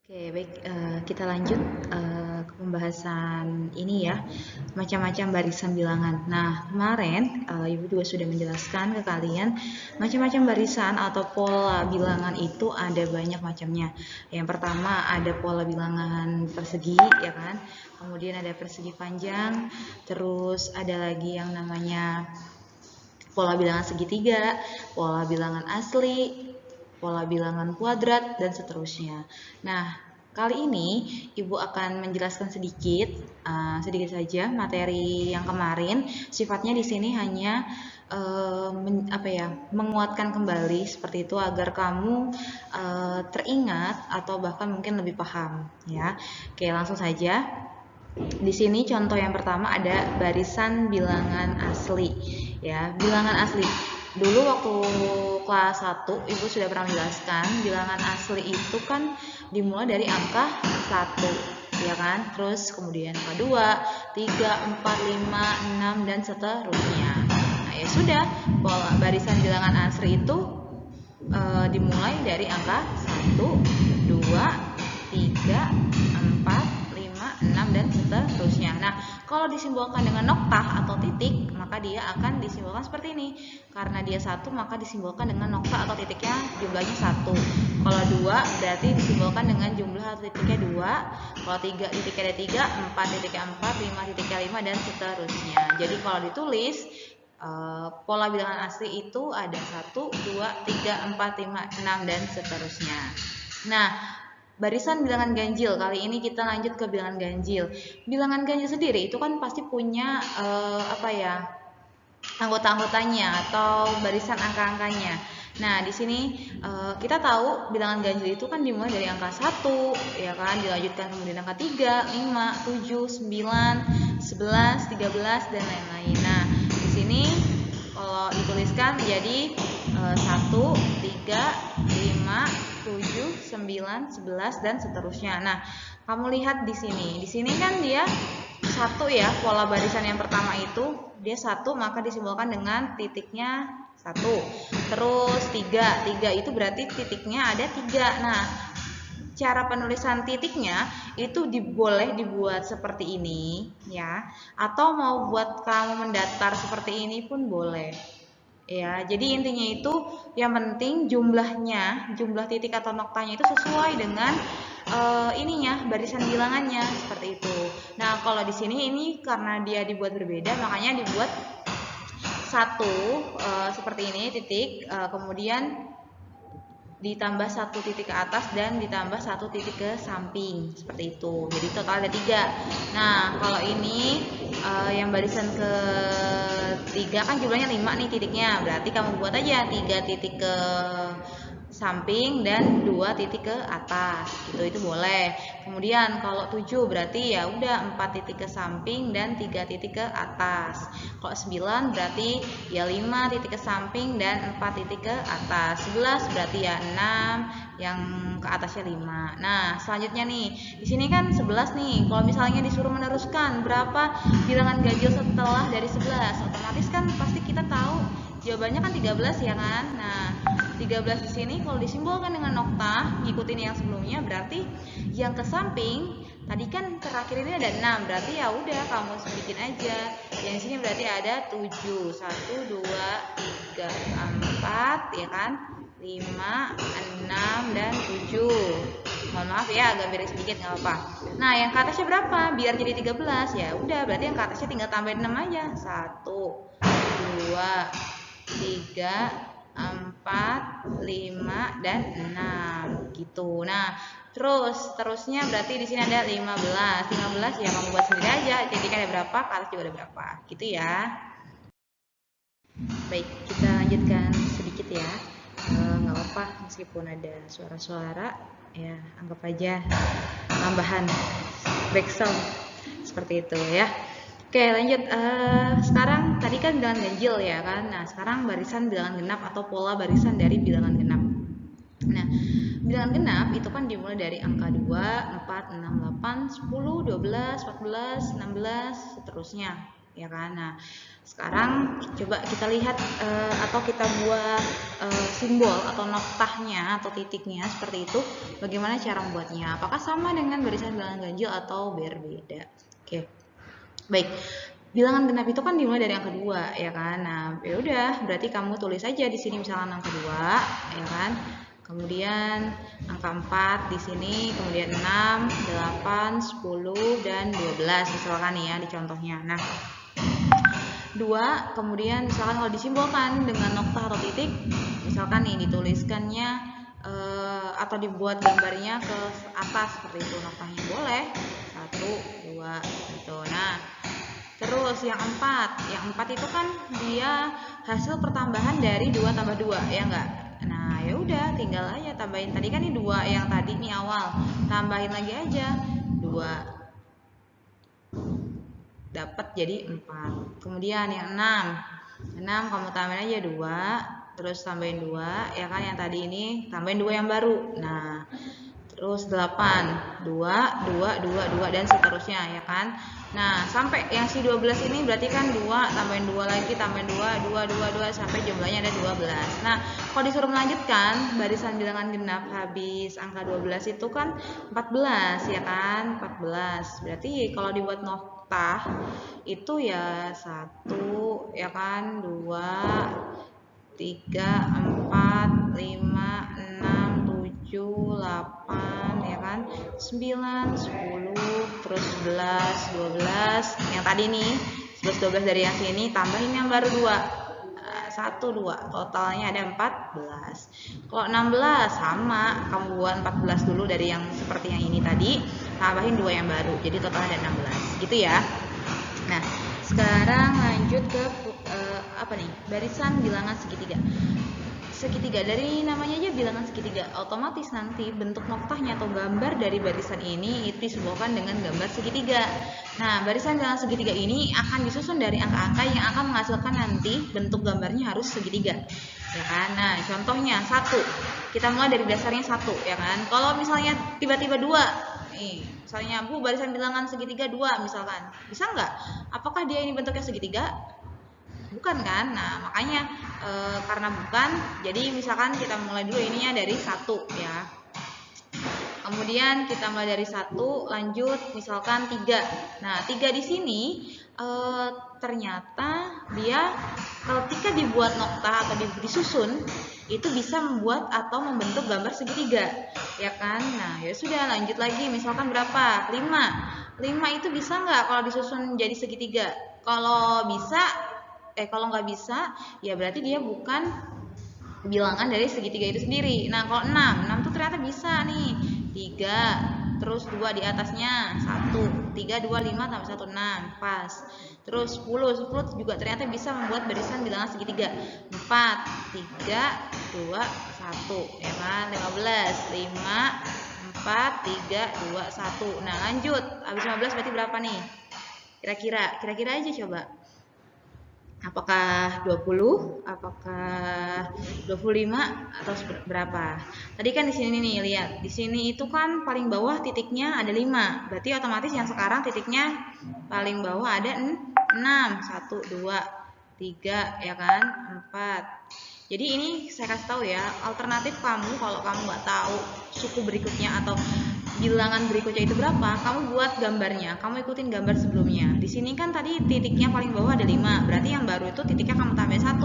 Oke, baik, kita lanjut ke pembahasan ini ya, macam-macam barisan bilangan. Nah, kemarin Ibu juga sudah menjelaskan ke kalian macam-macam barisan atau pola bilangan itu ada banyak macamnya. Yang pertama ada pola bilangan persegi, ya kan? Kemudian ada persegi panjang, terus ada lagi yang namanya pola bilangan segitiga, pola bilangan asli, pola bilangan kuadrat, dan seterusnya. Nah, kali ini Ibu akan menjelaskan sedikit saja materi yang kemarin. Sifatnya di sini hanya menguatkan kembali seperti itu agar kamu teringat atau bahkan mungkin lebih paham ya. Oke, langsung saja. Di sini contoh yang pertama ada barisan bilangan asli. Ya, bilangan asli. Dulu waktu kelas 1 Ibu sudah pernah menjelaskan bilangan asli itu kan dimulai dari angka 1, ya kan? Terus kemudian angka 2, 3, 4, 5, 6 dan seterusnya. Nah, ya sudah, barisan bilangan asli itu dimulai dari angka 1, 2, 3, 4, 6 dan seterusnya. Nah, kalau disimbolkan dengan noktah atau titik, maka dia akan disimbolkan seperti ini. Karena dia 1, maka disimbolkan dengan noktah atau titiknya jumlahnya 1. Kalau 2, berarti disimbolkan dengan jumlah atau titiknya 2. Kalau 3, titiknya ada 3, 4, titiknya 4, 5, titiknya 5, dan seterusnya. Jadi kalau ditulis, pola bilangan asli itu ada 1, 2, 3, 4, 5, 6, dan seterusnya. Nah, barisan bilangan ganjil, kali ini kita lanjut ke bilangan ganjil. Bilangan ganjil sendiri itu kan pasti punya anggota-anggotanya atau barisan angka-angkanya. Nah, di sini kita tahu bilangan ganjil itu kan dimulai dari angka 1, ya kan, dilanjutkan kemudian angka 3, 5, 7, 9, 11, 13 dan lain-lain. Nah, di sini kalau dituliskan jadi 1, 3, 5, 7, 9, 11 dan seterusnya. Nah, kamu lihat di sini. Di sini kan dia 1 ya, pola barisan yang pertama itu dia 1, maka disimbolkan dengan titiknya 1. Terus 3. 3 itu berarti titiknya ada 3. Nah, cara penulisan titiknya itu boleh dibuat seperti ini ya, atau mau buat kamu mendatar seperti ini pun boleh. Ya, jadi intinya itu yang penting jumlahnya, jumlah titik atau noktanya itu sesuai dengan barisan bilangannya seperti itu. Nah, kalau di sini ini karena dia dibuat berbeda, makanya dibuat satu seperti ini titik, kemudian ditambah 1 titik ke atas dan ditambah 1 titik ke samping seperti itu. Jadi total ada 3. Nah, kalau ini yang barisan ke-3 kan jumlahnya 5 nih titiknya. Berarti kamu buat aja 3 titik ke samping dan 2 titik ke atas. Itu boleh. Kemudian kalau 7 berarti ya udah 4 titik ke samping dan 3 titik ke atas. Kalau 9 berarti ya 5 titik ke samping dan 4 titik ke atas. 11 berarti ya 6 yang ke atasnya 5. Nah, selanjutnya nih, di sini kan 11 nih. Kalau misalnya disuruh meneruskan berapa bilangan ganjil setelah dari 11, otomatis kan pasti kita tahu jawabannya kan 13 ya kan. Nah, 13 di sini kalau disimbolkan dengan noktah, ngikutin yang sebelumnya, berarti yang ke samping tadi kan terakhir ini ada 6, berarti ya udah kamu bikin aja. Yang di sini berarti ada 7. 1 2 3 4 ya kan? 5, 6 dan 7. Mohon maaf ya agak miring sedikit nggak apa-apa. Nah, yang ke atasnya berapa? Biar jadi 13 ya. Udah, berarti yang ke atasnya tinggal tambahin 6 aja. 1 2 3 4 5 dan 6 gitu. Nah, terusnya berarti di sini ada 15. 15 ya kamu buat sendiri aja. Jadi kan ada berapa, ke atas juga ada berapa. Gitu ya. Baik, kita lanjutkan sedikit ya. Nggak apa-apa meskipun ada suara-suara ya, anggap aja tambahan background seperti itu ya. Oke, lanjut. Sekarang tadi kan bilangan ganjil ya kan. Nah, sekarang barisan bilangan genap atau pola barisan dari bilangan genap. Nah, bilangan genap itu kan dimulai dari angka 2, 4, 6, 8, 10, 12, 14, 16, seterusnya ya kan. Nah, Sekarang coba kita lihat atau kita buat simbol atau noktahnya atau titiknya seperti itu. Bagaimana cara membuatnya? Apakah sama dengan barisan bilangan ganjil atau berbeda? Oke. Baik. Bilangan genap itu kan dimulai dari angka 2, ya kan? Nah, ya udah, berarti kamu tulis aja di sini misalkan angka 2, ya kan? Kemudian angka 4 di sini, kemudian 6, 8, 10 dan 12 misalkan nih ya di contohnya. Nah, 2 kemudian misalkan kalau disimbolkan dengan noktah atau titik, misalkan nih dituliskannya atau dibuat gambarnya ke atas seperti itu noktahnya, boleh 1, 2 gitu. Nah, terus yang 4 itu kan dia hasil pertambahan dari 2 tambah 2, ya enggak? Nah, ya udah tinggal aja tambahin. Tadi kan ini 2 yang tadi nih awal. Tambahin lagi aja 2. Dapat jadi 4. Kemudian yang 6 kamu tambahin aja 2, terus tambahin 2, ya kan, yang tadi ini tambahin 2 yang baru. Nah, terus 8, 2, 2, 2, 2 dan seterusnya, ya kan. Nah, sampai yang si 12 ini berarti kan 2 tambahin 2 lagi, tambahin 2, 2, 2, 2 sampai jumlahnya ada 12. Nah, kalau disuruh melanjutkan barisan bilangan genap habis angka 12 itu kan 14, ya kan? 14. Berarti kalau dibuat noktah itu ya 1, ya kan? 2, 3, 4, 5, 6, 7, 8, ya kan, 9, 10, terus 11, 12, yang tadi nih 11, 12 dari yang sini, tambahin yang baru 2, 1, 2, totalnya ada 14. Kalau 16 sama, kamu buat 14 dulu dari yang seperti yang ini tadi, tambahin 2 yang baru, jadi totalnya ada 16, gitu ya. Nah, sekarang lanjut ke apa nih? Barisan bilangan segitiga. Segitiga, dari namanya aja bilangan segitiga, otomatis nanti bentuk noktahnya atau gambar dari barisan ini itu disebutkan dengan gambar segitiga. Nah, barisan bilangan segitiga ini akan disusun dari angka-angka yang akan menghasilkan nanti bentuk gambarnya harus segitiga, ya kan? Nah, contohnya 1, kita mulai dari dasarnya 1, ya kan? Kalau misalnya tiba-tiba 2, nih, misalnya Bu, barisan bilangan segitiga 2 misalkan, bisa nggak? Apakah dia ini bentuknya segitiga? Bukan kan? Nah, makanya karena bukan, jadi misalkan kita mulai dulu ininya dari 1, ya. Kemudian kita mulai dari 1, lanjut misalkan 3. Nah, 3 di sini ternyata dia ketika dibuat noktah atau disusun itu bisa membuat atau membentuk gambar segitiga, ya kan? Nah, ya sudah, lanjut lagi misalkan berapa? 5 itu bisa nggak kalau disusun jadi segitiga? Kalau nggak bisa, ya berarti dia bukan bilangan dari segitiga itu sendiri. Nah, kalau 6 tuh ternyata bisa nih. 3, terus 2 di atasnya, 1, 3, 2, 5 tambah 1, 6, pas. Terus 10 juga ternyata bisa membuat barisan bilangan segitiga. 4, 3, 2, 1, ya kan? 15, 5, 4, 3, 2, 1. Nah, lanjut. Habis 15 berarti berapa nih? Kira-kira aja coba. Apakah 20, apakah 25 atau berapa? Tadi kan di sini nih, lihat. Di sini itu kan paling bawah titiknya ada 5. Berarti otomatis yang sekarang titiknya paling bawah ada 6. 1, 2, 3, ya kan? 4. Jadi ini saya kasih tahu ya, alternatif kamu kalau kamu nggak tahu suku berikutnya atau bilangan berikutnya itu berapa, kamu buat gambarnya, kamu ikutin gambar sebelumnya. Di sini kan tadi titiknya paling bawah ada 5, berarti yang baru itu titiknya kamu tambah 1,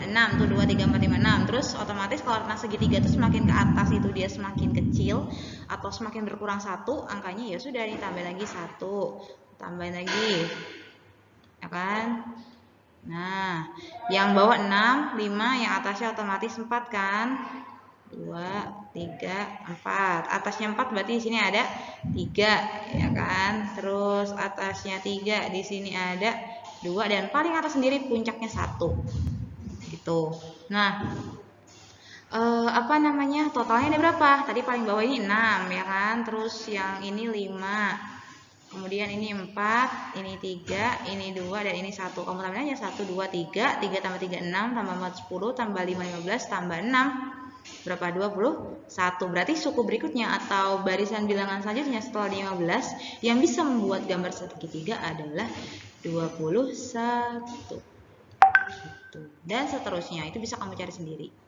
6 tuh, 2, 3, 4, 5, 6. Terus otomatis kalau karena segitiga itu semakin ke atas itu dia semakin kecil atau semakin berkurang 1 angkanya, ya sudah nih tambah lagi 1, tambahin lagi, ya kan? Nah, yang bawah 6, 5, yang atasnya otomatis 4 kan? 2, 3, 4. Atasnya 4 berarti di sini ada 3, ya kan? Terus atasnya 3, di sini ada 2 dan paling atas sendiri puncaknya 1. Gitu. Nah, totalnya ada berapa? Tadi paling bawah ini 6, ya kan? Terus yang ini 5. Kemudian ini 4, ini 3, ini 2 dan ini 1. Kamu tambahin aja 1, 2, 3, 3 tambah 3 6, tambah 4 10, tambah 5 15, tambah 6 berapa? 21. Berarti suku berikutnya atau barisan bilangan selanjutnya setelah 15 yang bisa membuat gambar segitiga adalah 21. Gitu. Dan seterusnya, itu bisa kamu cari sendiri.